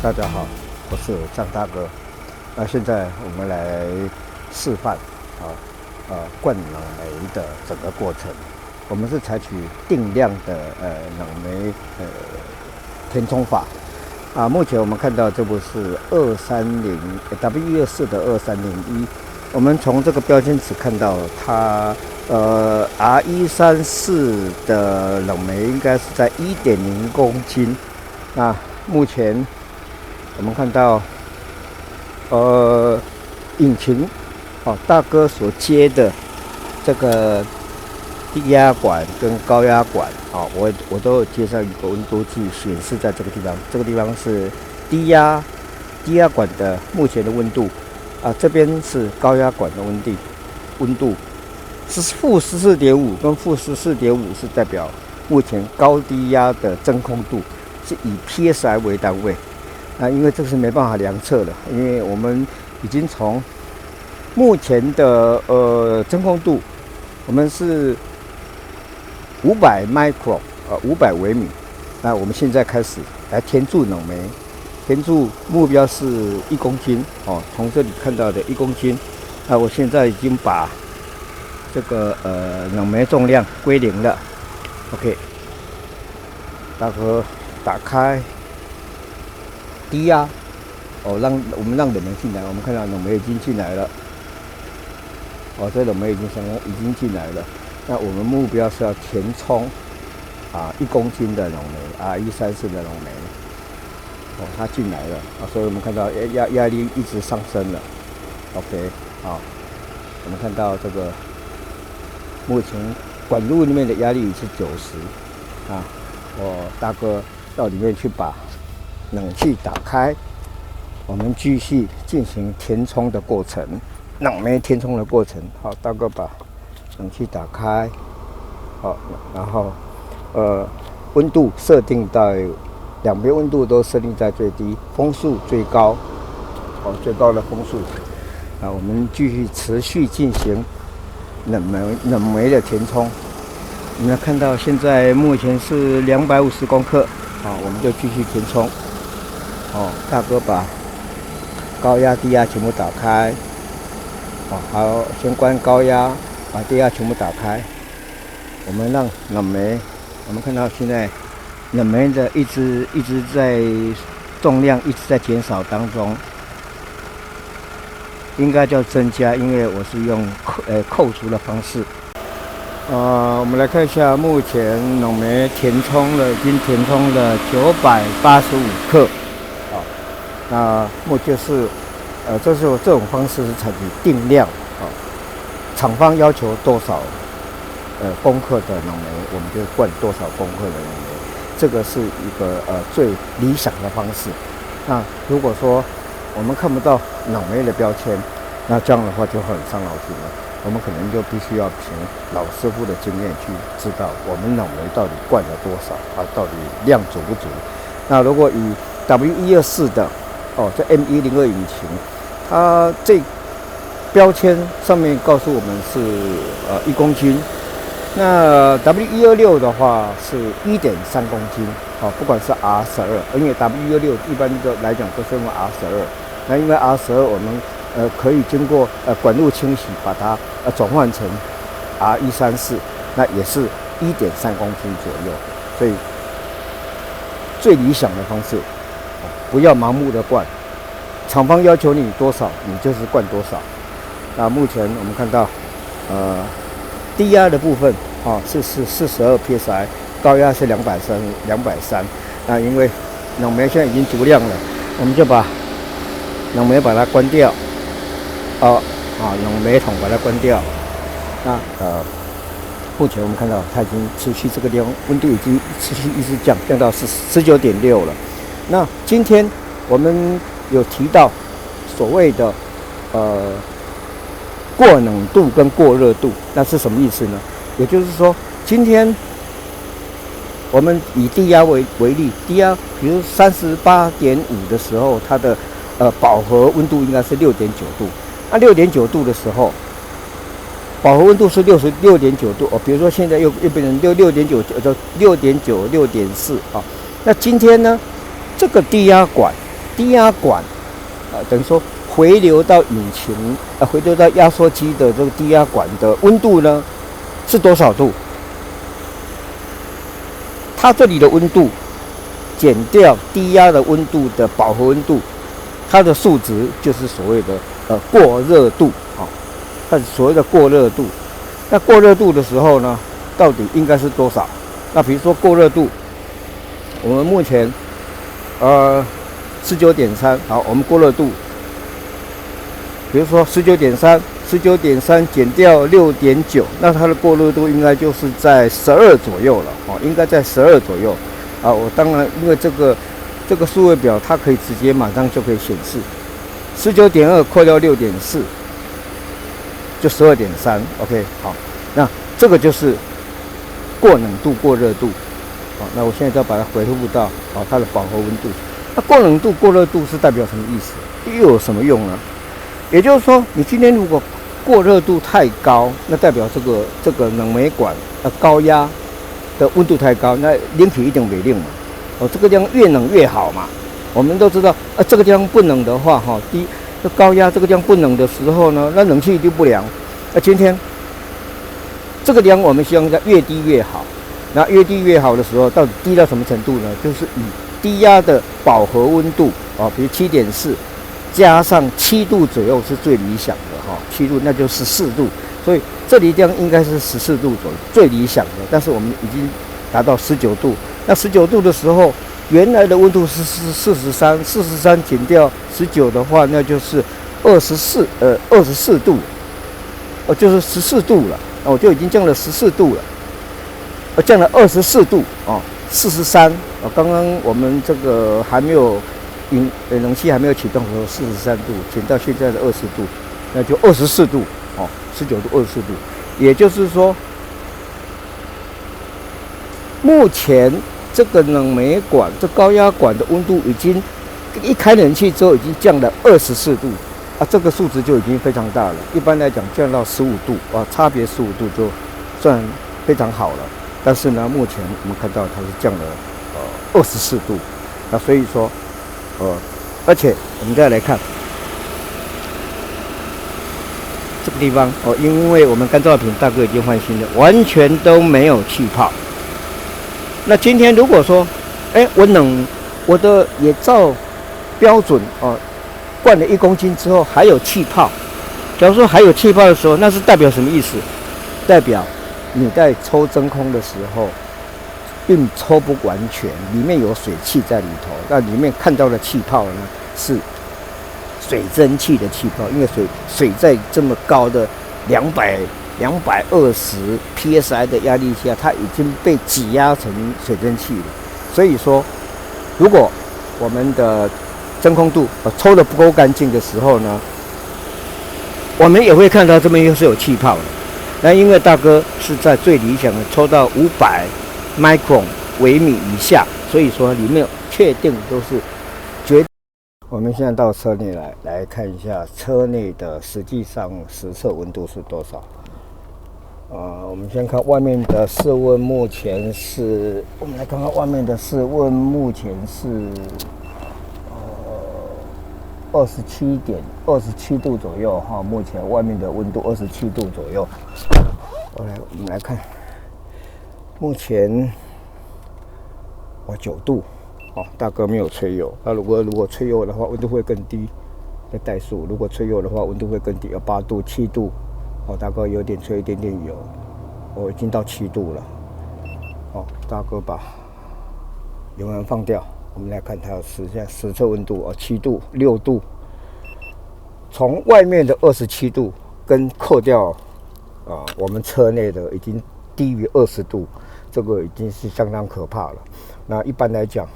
大家好，我是张大哥。那现在我们来示范灌冷媒的整个过程。我们是采取定量的冷媒填充法。目前我们看到这部是230 W124的2301。我们从这个标签尺看到它R134的冷媒应该是在 1.0 公斤。那目前我们看到引擎大哥所接的这个低压管跟高压管我都有接上一个温度计显示在这个地方。这个地方是低压管的目前的温度这边是高压管的温度是-14.5跟-14.5是代表目前高低压的真空度，是以 PSI 为单位。因为这个是没办法量测的，因为我们已经从目前的真空度，我们是500 micron500微米。那我们现在开始来填注冷媒，填注目标是1公斤从这里看到的1公斤。那我现在已经把这个冷媒重量归0了。OK， 大哥打开。低压我们让冷媒进来，我们看到冷媒已经进来了。这冷媒已经进来了。那我们目标是要填充1公斤的冷媒R134的冷媒。它进来了所以我们看到压力一直上升了。OK， 我们看到这个目前管路里面的压力是90。我大哥到里面去把冷气打开，我们继续进行填充的过程，冷媒填充的过程。好，大哥把冷气打开，然后温度设定到两边温度都设定在最低，风速最高，最高的风速。我们继续持续进行冷媒的填充。你们看到现在目前是250公克，我们就继续填充。大哥把高压、低压全部打开。好，先关高压，把低压全部打开。我们让冷媒，我们看到现在冷媒的一直在重量一直在减少当中，应该叫增加，因为我是用扣除的方式。我们来看一下，目前冷媒已经填充了985克。那目前是这种方式是采取定量厂方要求多少公克的冷媒，我们就灌多少公克的冷媒，这个是一个最理想的方式。那如果说我们看不到冷媒的标签，那这样的话就很伤脑筋了。我们可能就必须要凭老师傅的经验去知道我们冷媒到底灌了多少到底量足不足。那如果以 W124 的这 M102 引擎，它这标签上面告诉我们是1公斤。那 W126 的话是 1.3 公斤。不管是 R12， 因为 W126 一般来讲都是用 R12。那因为 R12 我们可以经过管路清洗把它转换成 R134， 那也是 1.3 公斤左右。所以最理想的方式，不要盲目的灌，厂方要求你多少，你就是灌多少。那目前我们看到，低压的部分是42 PSI， 高压是230。那因为冷媒现在已经足量了，我们就把冷媒把它关掉。冷媒桶把它关掉。那目前我们看到它已经持续这个地方温度已经持续一直降到19.6了。那今天我们有提到所谓的过冷度跟过热度，那是什么意思呢？也就是说，今天我们以低压为例，低压比如38.5的时候，它的饱和温度应该是6.9度。那6.9度的时候，饱和温度是6.9度比如说现在又变成6.9，就6.9、6.4那今天呢，这个低压管低压管等于说回流到引擎回流到压缩机的这个低压管的温度呢是多少度？它这里的温度减掉低压的温度的饱和温度，它的数值就是所谓的过热度它是所谓的过热度。那过热度的时候呢，到底应该是多少？那比如说过热度，我们目前19.3，好，我们过热度，比如说19.3减掉6.9，那它的过热度应该就是在12左右了应该在12左右我当然因为这个数位表它可以直接马上就可以显示，19.2扣掉6.4就12.3 ，OK， 好，那这个就是过冷度、过热度那我现在就要把它回复到它的饱和温度。那过冷度、过热度是代表什么意思？又有什么用呢？也就是说，你今天如果过热度太高，那代表这个冷媒管高压的温度太高，那冷气一定没冷嘛。这个地方越冷越好嘛。我们都知道这个地方不冷的话高压这个地方不冷的时候呢，那冷气就不良。今天这个地方我们希望在越低越好。那越低越好的时候，到底低到什么程度呢？就是以低压的饱和温度比如7.4加上7度左右是最理想的7度那就14度，所以这里地方应该是14度左右最理想的。但是我们已经达到19度，那19度的时候，原来的温度是43减掉19的话，那就是24度，就是14度了，我就已经降了14度了。降了24度43刚刚我们这个还没有冷气还没有启动的时候43度，减到现在的20度，那就24度19度24度。也就是说，目前这个冷媒管这高压管的温度已经一开冷气之后已经降了24度这个数值就已经非常大了。一般来讲降到15度差别15度就算非常好了。但是呢，目前我们看到它是降了24度，那所以说而且我们再来看这个地方因为我们干燥品大哥已经换新了，完全都没有气泡。那今天如果说我的也照标准灌了1公斤之后还有气泡，假如说还有气泡的时候，那是代表什么意思？代表你在抽真空的时候并抽不完全，里面有水汽在里头。那里面看到的气泡呢，是水蒸气的气泡，因为水在这么高的220 psi 的压力下，它已经被挤压成水蒸气了。所以说，如果我们的真空度抽得不够干净的时候呢，我们也会看到这边又是有气泡的。那因为大哥是在最理想的抽到500 micron 微米以下，所以说里面确定都是绝对。我们现在到车内来看一下车内的实际上实测温度是多少。我们先看外面的室温，目前是，我们来看看外面的室温，目前是27度左右目前外面的温度27度左右。我们来看，目前9度大哥没有吹油。那如果吹油的话，温度会更低。在怠速，如果吹油的话，温度会更低，8度、7度。大哥有点吹一点点油，已经到7度了。大哥把油门放掉，我们来看它实测温度7度、6度。从外面的27度跟扣掉我们车内的已经低于20度，这个已经是相当可怕了。那一般来讲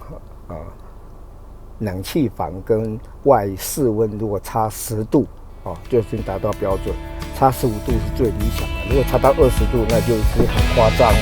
冷气房跟外室温如果差10度就已经达到标准，差15度是最理想的。如果差到20度，那就是很夸张了。